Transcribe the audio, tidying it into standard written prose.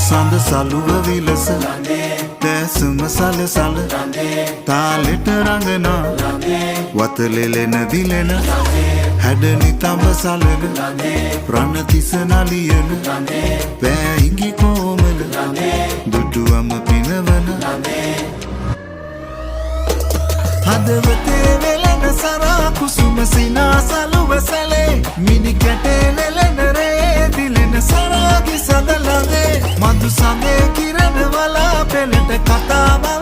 සඳ සලුව විලස දැසුම සලසල තාලෙට රඟනා වතලෙලෙන දිලෙන හැඩනි තඹ සලන ප්‍රණතිස නලියන පෑහිඟි කෝමල දුටුවම පිනවන හදවතේ වෙලන සරා කුසුම සිනා සලුව සැලේ මිනි කැටේ නෙලෙන රේ දිලෙන සරාගි සඳ ළඟේ මధు සඳේ කිරණ වලා පෙළට කතාව